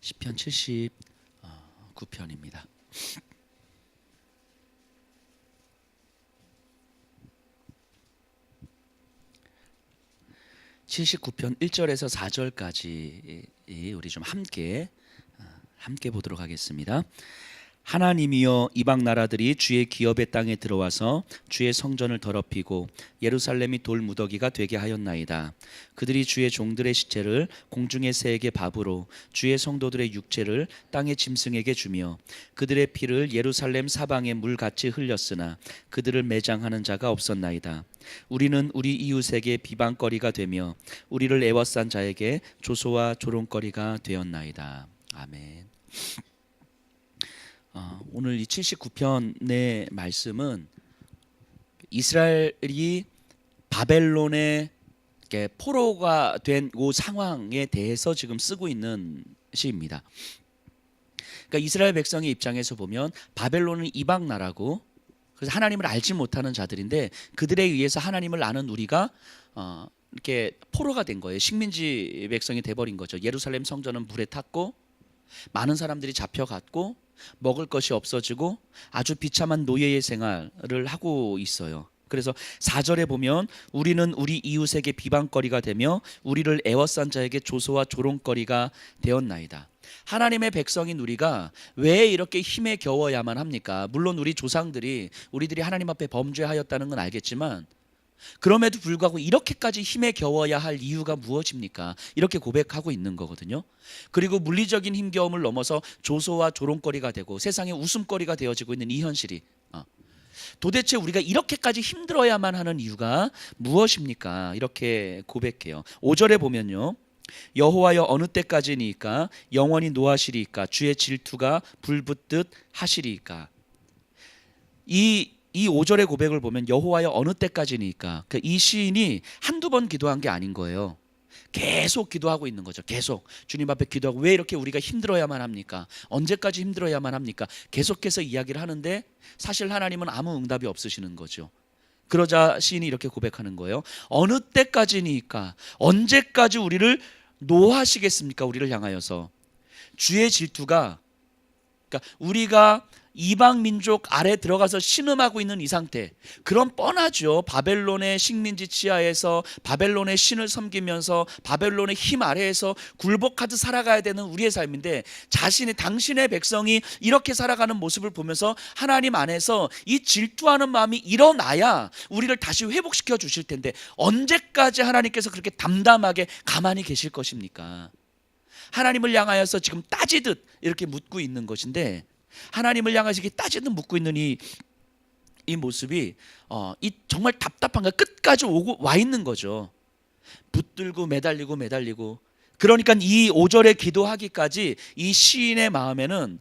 시편 79편입니다. 79편 1절에서 4절까지 우리 좀 함께 보도록 하겠습니다. 하나님이여, 이방 나라들이 주의 기업의 땅에 들어와서 주의 성전을 더럽히고 예루살렘이 돌무더기가 되게 하였나이다. 그들이 주의 종들의 시체를 공중의 새에게 밥으로, 주의 성도들의 육체를 땅의 짐승에게 주며 그들의 피를 예루살렘 사방에 물같이 흘렸으나 그들을 매장하는 자가 없었나이다. 우리는 우리 이웃에게 비방거리가 되며 우리를 애워싼 자에게 조소와 조롱거리가 되었나이다. 아멘. 오늘 이 79편의 말씀은 이스라엘이 바벨론의 포로가 된 그 상황에 대해서 지금 쓰고 있는 시입니다. 그러니까 이스라엘 백성의 입장에서 보면 바벨론은 이방 나라고, 그래서 하나님을 알지 못하는 자들인데 그들에 의해서 하나님을 아는 우리가 이렇게 포로가 된 거예요. 식민지 백성이 돼버린 거죠. 예루살렘 성전은 불에 탔고 많은 사람들이 잡혀갔고 먹을 것이 없어지고 아주 비참한 노예의 생활을 하고 있어요. 그래서 4절에 보면 우리는 우리 이웃에게 비방거리가 되며 우리를 애워싼 자에게 조소와 조롱거리가 되었나이다. 하나님의 백성인 우리가 왜 이렇게 힘에 겨워야만 합니까? 물론 우리 조상들이 우리들이 하나님 앞에 범죄하였다는 건 알겠지만 그럼에도 불구하고 이렇게까지 힘에 겨워야 할 이유가 무엇입니까? 이렇게 고백하고 있는 거거든요. 그리고 물리적인 힘겨움을 넘어서 조소와 조롱거리가 되고 세상의 웃음거리가 되어지고 있는 이 현실이, 도대체 우리가 이렇게까지 힘들어야만 하는 이유가 무엇입니까? 이렇게 고백해요. 5절에 보면요, 여호와여, 어느 때까지니까 영원히 노하시리이까? 주의 질투가 불붙듯 하시리이까? 이 5절의 고백을 보면 여호와여, 어느 때까지니까, 이 시인이 한두 번 기도한 게 아닌 거예요. 계속 기도하고 있는 거죠. 계속 주님 앞에 기도하고, 왜 이렇게 우리가 힘들어야만 합니까? 언제까지 힘들어야만 합니까? 계속해서 이야기를 하는데 사실 하나님은 아무 응답이 없으시는 거죠. 그러자 시인이 이렇게 고백하는 거예요. 어느 때까지니까, 언제까지 우리를 노하시겠습니까? 우리를 향하여서. 주의 질투가, 그러니까 우리가 이방 민족 아래 들어가서 신음하고 있는 이 상태, 그럼 뻔하죠. 바벨론의 식민지 치하에서 바벨론의 신을 섬기면서 바벨론의 힘 아래에서 굴복하듯 살아가야 되는 우리의 삶인데, 당신의 백성이 이렇게 살아가는 모습을 보면서 하나님 안에서 이 질투하는 마음이 일어나야 우리를 다시 회복시켜 주실 텐데, 언제까지 하나님께서 그렇게 담담하게 가만히 계실 것입니까? 하나님을 향하여서 지금 따지듯 이렇게 묻고 있는 것인데, 하나님을 향해서 이렇게 따지듯 묻고 있는 이 모습이 이 정말 답답한 거 끝까지 와 있는 거죠. 붙들고 매달리고. 그러니까 이 5절에 기도하기까지 이 시인의 마음에는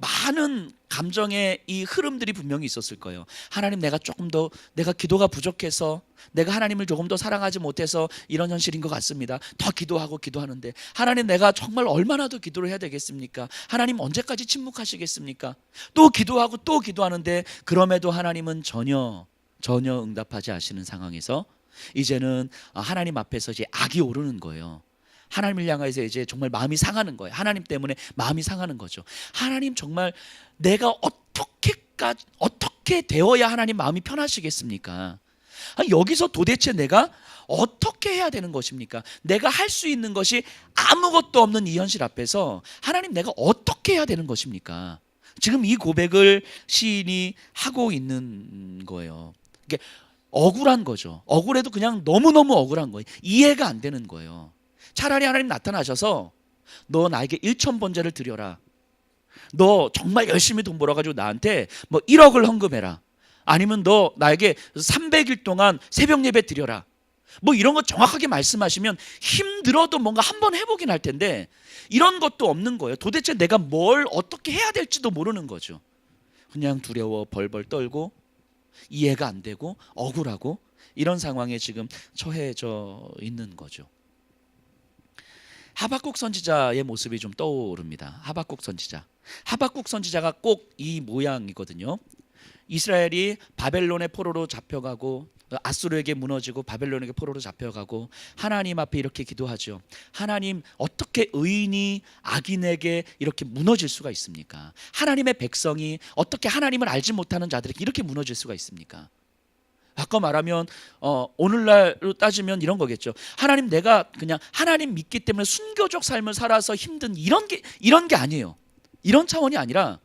많은 감정의 이 흐름들이 분명히 있었을 거예요. 하나님, 내가 기도가 부족해서, 내가 하나님을 조금 더 사랑하지 못해서 이런 현실인 것 같습니다. 더 기도하는데, 하나님, 내가 정말 얼마나 더 기도를 해야 되겠습니까? 하나님, 언제까지 침묵하시겠습니까? 또 기도하는데 그럼에도 하나님은 전혀 응답하지 않으시는 상황에서 이제는 하나님 앞에서 이제 악이 오르는 거예요. 하나님을 향해서 이제 정말 마음이 상하는 거예요. 하나님 때문에 마음이 상하는 거죠. 하나님, 정말 내가 어떻게 되어야 하나님 마음이 편하시겠습니까? 여기서 도대체 내가 어떻게 해야 되는 것입니까? 내가 할 수 있는 것이 아무것도 없는 이 현실 앞에서 하나님, 내가 어떻게 해야 되는 것입니까? 지금 이 고백을 시인이 하고 있는 거예요. 이게 억울한 거죠. 억울해도 그냥 너무너무 억울한 거예요. 이해가 안 되는 거예요. 차라리 하나님 나타나셔서 너 나에게 1,000번제를 드려라. 너 정말 열심히 돈 벌어가지고 나한테 뭐 1억을 헌금해라. 아니면 너 나에게 300일 동안 새벽 예배 드려라. 뭐 이런 거 정확하게 말씀하시면 힘들어도 뭔가 한번 해보긴 할 텐데, 이런 것도 없는 거예요. 도대체 내가 뭘 어떻게 해야 될지도 모르는 거죠. 그냥 두려워 벌벌 떨고 이해가 안 되고 억울하고 이런 상황에 지금 처해져 있는 거죠. 하박국 선지자의 모습이 좀 떠오릅니다. 하박국 선지자가 꼭 이 모양이거든요. 이스라엘이 바벨론의 포로로 잡혀가고 아수르에게 무너지고 바벨론에게 포로로 잡혀가고 하나님 앞에 이렇게 기도하죠. 하나님, 어떻게 의인이 악인에게 이렇게 무너질 수가 있습니까? 하나님의 백성이 어떻게 하나님을 알지 못하는 자들에게 이렇게 무너질 수가 있습니까? 아까 말하면 오늘날로 따지면 이런 거겠죠. 하나님, 내가 그냥 하나님 믿기 때문에 순교적 삶을 살아서 힘든 이런 게 아니에요. 이런 차원이 아니라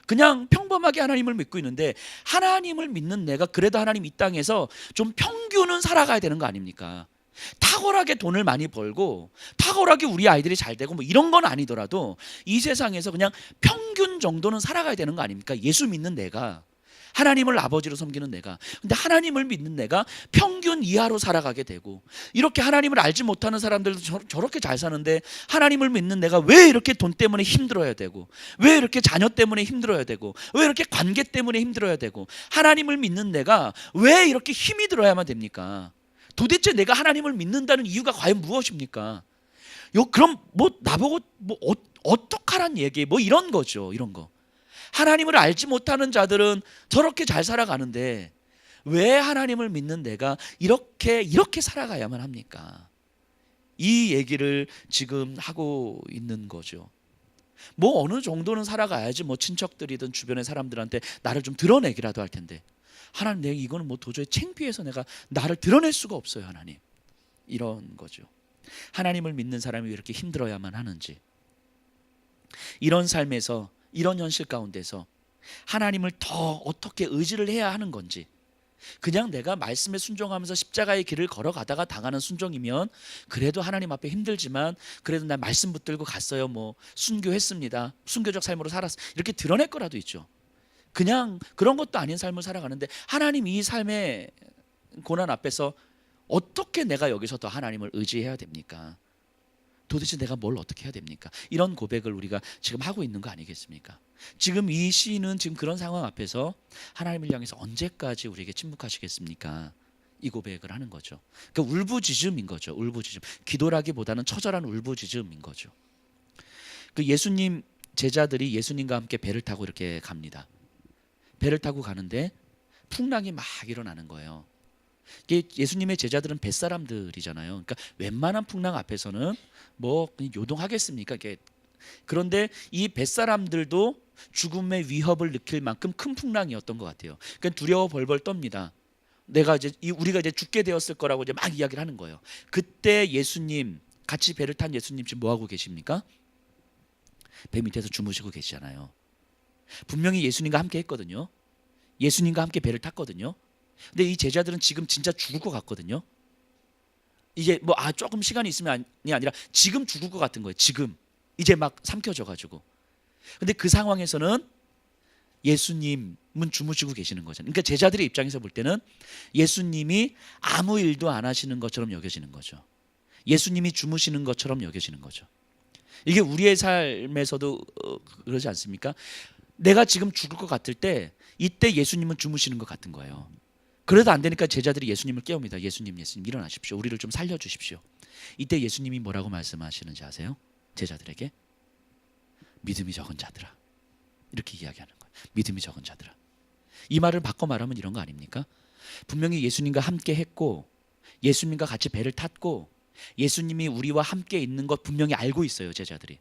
그냥 평범하게 하나님을 믿고 있는데, 하나님을 믿는 내가 그래도 하나님 이 땅에서 좀 평균은 살아가야 되는 거 아닙니까? 탁월하게 돈을 많이 벌고 탁월하게 우리 아이들이 잘 되고 뭐 이런 건 아니더라도 이 세상에서 그냥 평균 정도는 살아가야 되는 거 아닙니까? 예수 믿는 내가, 하나님을 아버지로 섬기는 내가. 근데 하나님을 믿는 내가 평균 이하로 살아가게 되고, 이렇게 하나님을 알지 못하는 사람들도 저렇게 잘 사는데 하나님을 믿는 내가 왜 이렇게 돈 때문에 힘들어야 되고, 왜 이렇게 자녀 때문에 힘들어야 되고, 왜 이렇게 관계 때문에 힘들어야 되고, 하나님을 믿는 내가 왜 이렇게 힘이 들어야만 됩니까? 도대체 내가 하나님을 믿는다는 이유가 과연 무엇입니까? 그럼 뭐 나보고 뭐 어떡하란 얘기, 뭐 이런 거죠. 이런 거. 하나님을 알지 못하는 자들은 저렇게 잘 살아가는데 왜 하나님을 믿는 내가 이렇게 살아가야만 합니까? 이 얘기를 지금 하고 있는 거죠. 뭐 어느 정도는 살아가야지, 뭐 친척들이든 주변의 사람들한테 나를 좀 드러내기라도 할 텐데, 하나님, 내가 이거는 뭐 도저히 창피해서 내가 나를 드러낼 수가 없어요, 하나님. 이런 거죠. 하나님을 믿는 사람이 왜 이렇게 힘들어야만 하는지, 이런 삶에서, 이런 현실 가운데서 하나님을 더 어떻게 의지를 해야 하는 건지, 그냥 내가 말씀에 순종하면서 십자가의 길을 걸어가다가 당하는 순종이면 그래도 하나님 앞에 힘들지만 그래도 나 말씀 붙들고 갔어요, 뭐 순교했습니다, 순교적 삶으로 살았어, 이렇게 드러낼 거라도 있죠. 그냥 그런 것도 아닌 삶을 살아가는데 하나님, 이 삶의 고난 앞에서 어떻게 내가 여기서 더 하나님을 의지해야 됩니까? 도대체 내가 뭘 어떻게 해야 됩니까? 이런 고백을 우리가 지금 하고 있는 거 아니겠습니까? 지금 이 시인은 지금 그런 상황 앞에서 하나님을 향해서 언제까지 우리에게 침묵하시겠습니까? 이 고백을 하는 거죠. 그러니까 울부짖음인 거죠. 울부짖음. 기도라기보다는 처절한 울부짖음인 거죠. 그 예수님 제자들이 예수님과 함께 배를 타고 이렇게 갑니다. 배를 타고 가는데 풍랑이 막 일어나는 거예요. 예수님의 제자들은 뱃사람들이잖아요. 그러니까 웬만한 풍랑 앞에서는 뭐 그냥 요동하겠습니까? 그런데 이 뱃사람들도 죽음의 위협을 느낄 만큼 큰 풍랑이었던 것 같아요. 그러니까 두려워 벌벌 떱니다. 우리가 이제 죽게 되었을 거라고 이제 막 이야기를 하는 거예요. 그때 예수님, 같이 배를 탄 예수님 지금 뭐 하고 계십니까? 배 밑에서 주무시고 계시잖아요. 분명히 예수님과 함께 했거든요. 예수님과 함께 배를 탔거든요. 근데 이 제자들은 지금 진짜 죽을 것 같거든요. 이게 뭐 조금 시간이 있으면이 아니라 지금 죽을 것 같은 거예요. 지금 이제 막 삼켜져 가지고. 근데 그 상황에서는 예수님은 주무시고 계시는 거잖아요. 그러니까 제자들의 입장에서 볼 때는 예수님이 아무 일도 안 하시는 것처럼 여겨지는 거죠. 예수님이 주무시는 것처럼 여겨지는 거죠. 이게 우리의 삶에서도 그러지 않습니까? 내가 지금 죽을 것 같을 때 이때 예수님은 주무시는 것 같은 거예요. 그래도 안 되니까 제자들이 예수님을 깨웁니다. 예수님 일어나십시오. 우리를 좀 살려주십시오. 이때 예수님이 뭐라고 말씀하시는지 아세요? 제자들에게 믿음이 적은 자들아, 이렇게 이야기하는 거예요. 믿음이 적은 자들아. 이 말을 바꿔 말하면 이런 거 아닙니까? 분명히 예수님과 함께 했고 예수님과 같이 배를 탔고 예수님이 우리와 함께 있는 것 분명히 알고 있어요. 제자들이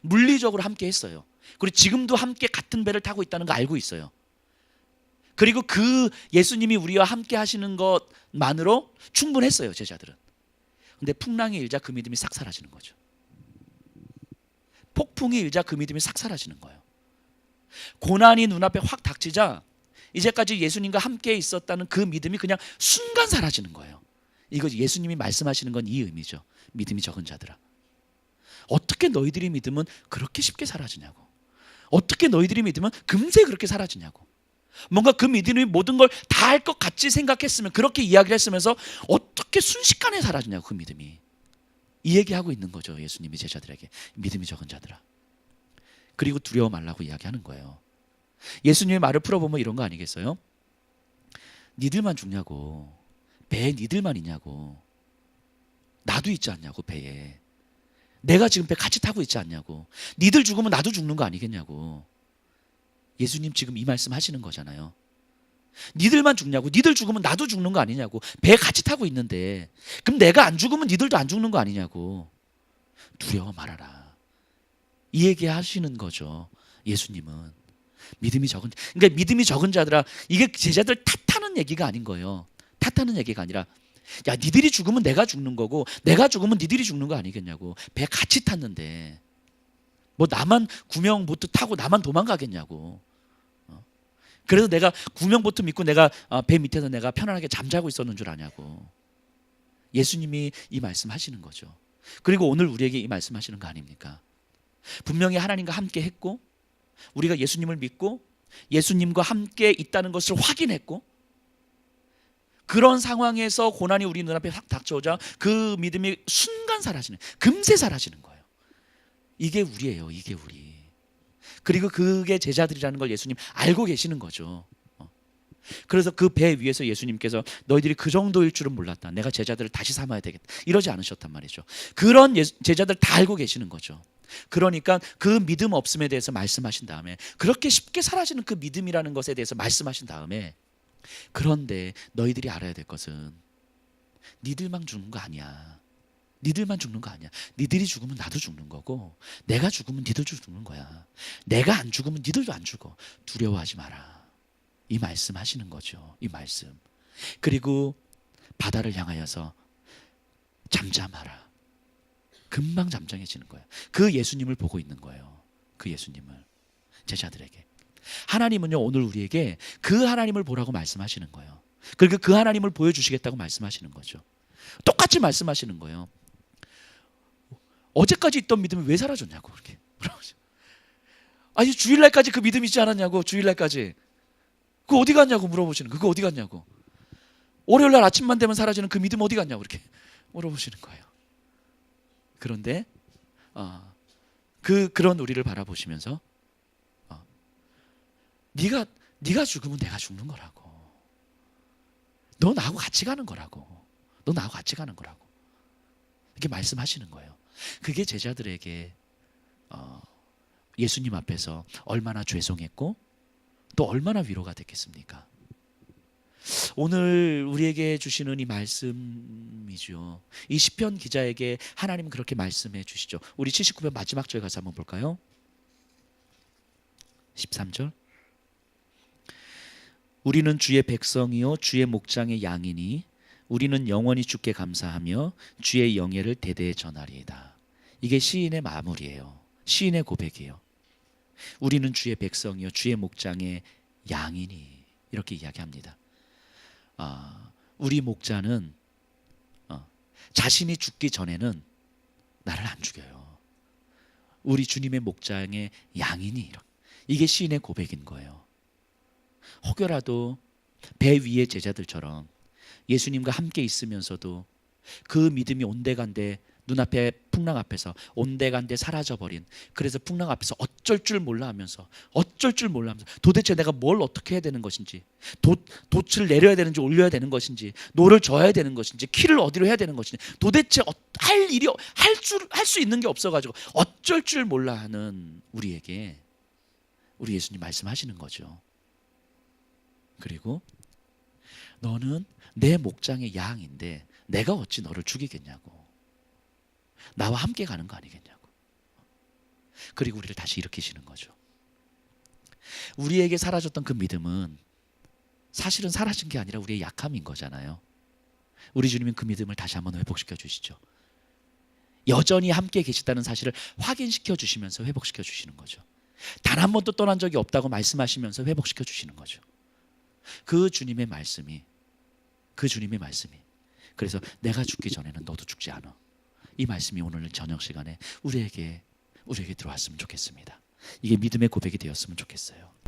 물리적으로 함께 했어요. 그리고 지금도 함께 같은 배를 타고 있다는 거 알고 있어요. 그리고 그 예수님이 우리와 함께 하시는 것만으로 충분했어요. 제자들은. 근데 풍랑이 일자 그 믿음이 싹 사라지는 거죠. 폭풍이 일자 그 믿음이 싹 사라지는 거예요. 고난이 눈앞에 확 닥치자 이제까지 예수님과 함께 있었다는 그 믿음이 그냥 순간 사라지는 거예요. 이거 예수님이 말씀하시는 건 이 의미죠. 믿음이 적은 자들아, 어떻게 너희들이 믿음은 그렇게 쉽게 사라지냐고. 어떻게 너희들이 믿으면 금세 그렇게 사라지냐고. 뭔가 그 믿음이 모든 걸 다 할 것 같이 생각했으면, 그렇게 이야기를 했으면서 어떻게 순식간에 사라지냐고. 그 믿음이. 이 얘기하고 있는 거죠. 예수님이 제자들에게 믿음이 적은 자들아. 그리고 두려워 말라고 이야기하는 거예요. 예수님의 말을 풀어보면 이런 거 아니겠어요? 니들만 죽냐고. 배에 니들만 있냐고. 나도 있지 않냐고. 배에 내가 지금 배 같이 타고 있지 않냐고. 니들 죽으면 나도 죽는 거 아니겠냐고. 예수님 지금 이 말씀 하시는 거잖아요. 니들만 죽냐고. 니들 죽으면 나도 죽는 거 아니냐고. 배 같이 타고 있는데 그럼 내가 안 죽으면 니들도 안 죽는 거 아니냐고. 두려워 말아라. 이 얘기 하시는 거죠. 예수님은 믿음이 적은, 그러니까 믿음이 적은 자들아, 이게 제자들 탓하는 얘기가 아닌 거예요. 탓하는 얘기가 아니라, 야 니들이 죽으면 내가 죽는 거고 내가 죽으면 니들이 죽는 거 아니겠냐고. 배 같이 탔는데 뭐 나만 구명보트 타고 나만 도망가겠냐고. 그래서 내가 구명보트 믿고 내가 배 밑에서 내가 편안하게 잠자고 있었는 줄 아냐고. 예수님이 이 말씀 하시는 거죠. 그리고 오늘 우리에게 이 말씀 하시는 거 아닙니까? 분명히 하나님과 함께 했고 우리가 예수님을 믿고 예수님과 함께 있다는 것을 확인했고 그런 상황에서 고난이 우리 눈앞에 확 닥쳐오자 그 믿음이 순간 사라지는, 금세 사라지는 거예요. 이게 우리예요. 이게 우리. 그리고 그게 제자들이라는 걸 예수님 알고 계시는 거죠. 그래서 그 배 위에서 예수님께서 너희들이 그 정도일 줄은 몰랐다. 내가 제자들을 다시 삼아야 되겠다. 이러지 않으셨단 말이죠. 그런 제자들 다 알고 계시는 거죠. 그러니까 그 믿음 없음에 대해서 말씀하신 다음에, 그렇게 쉽게 사라지는 그 믿음이라는 것에 대해서 말씀하신 다음에, 그런데 너희들이 알아야 될 것은 니들만 죽는 거 아니야. 니들만 죽는 거 아니야. 니들이 죽으면 나도 죽는 거고 내가 죽으면 니들도 죽는 거야. 내가 안 죽으면 니들도 안 죽어. 두려워하지 마라. 이 말씀 하시는 거죠. 이 말씀. 그리고 바다를 향하여서 잠잠하라. 금방 잠잠해지는 거예요. 그 예수님을 보고 있는 거예요. 그 예수님을 제자들에게. 하나님은요 오늘 우리에게 그 하나님을 보라고 말씀하시는 거예요. 그리고 그 하나님을 보여주시겠다고 말씀하시는 거죠. 똑같이 말씀하시는 거예요. 어제까지 있던 믿음이 왜 사라졌냐고. 그렇게 아니 주일날까지 그 믿음 있지 않았냐고. 주일날까지 그거 어디 갔냐고 물어보시는 거예요. 그거 어디 갔냐고. 월요일날 아침만 되면 사라지는 그 믿음 어디 갔냐고 그렇게 물어보시는 거예요. 그런데 그런 우리를 바라보시면서 네가 죽으면 내가 죽는 거라고. 너 나하고 같이 가는 거라고. 너 나하고 같이 가는 거라고. 이렇게 말씀하시는 거예요. 그게 제자들에게 예수님 앞에서 얼마나 죄송했고 또 얼마나 위로가 됐겠습니까? 오늘 우리에게 주시는 이 말씀이죠. 이 시편 기자에게 하나님은 그렇게 말씀해 주시죠. 우리 79편 마지막 절 가서 한번 볼까요? 13절. 우리는 주의 백성이요 주의 목장의 양이니 우리는 영원히 주께 감사하며 주의 영예를 대대에 전하리이다. 이게 시인의 마무리예요. 시인의 고백이에요. 우리는 주의 백성이요 주의 목장의 양이니 이렇게 이야기합니다. 우리 목자는 자신이 죽기 전에는 나를 안 죽여요. 우리 주님의 목장의 양이니 이게 시인의 고백인 거예요. 혹여라도 배 위의 제자들처럼 예수님과 함께 있으면서도 그 믿음이 온데간데 눈앞에 풍랑 앞에서 온데간데 사라져버린, 그래서 풍랑 앞에서 어쩔 줄 몰라 하면서 도대체 내가 뭘 어떻게 해야 되는 것인지, 돛을 내려야 되는지 올려야 되는 것인지, 노를 져야 되는 것인지, 키를 어디로 해야 되는 것인지, 도대체 할 수 있는 게 없어가지고 어쩔 줄 몰라 하는 우리에게 우리 예수님 말씀하시는 거죠. 그리고 너는 내 목장의 양인데 내가 어찌 너를 죽이겠냐고. 나와 함께 가는 거 아니겠냐고. 그리고 우리를 다시 일으키시는 거죠. 우리에게 사라졌던 그 믿음은 사실은 사라진 게 아니라 우리의 약함인 거잖아요. 우리 주님은 그 믿음을 다시 한번 회복시켜 주시죠. 여전히 함께 계시다는 사실을 확인시켜 주시면서 회복시켜 주시는 거죠. 단 한 번도 떠난 적이 없다고 말씀하시면서 회복시켜 주시는 거죠. 그 주님의 말씀이 그래서 내가 죽기 전에는 너도 죽지 않아. 이 말씀이 오늘 저녁 시간에 우리에게 들어왔으면 좋겠습니다. 이게 믿음의 고백이 되었으면 좋겠어요.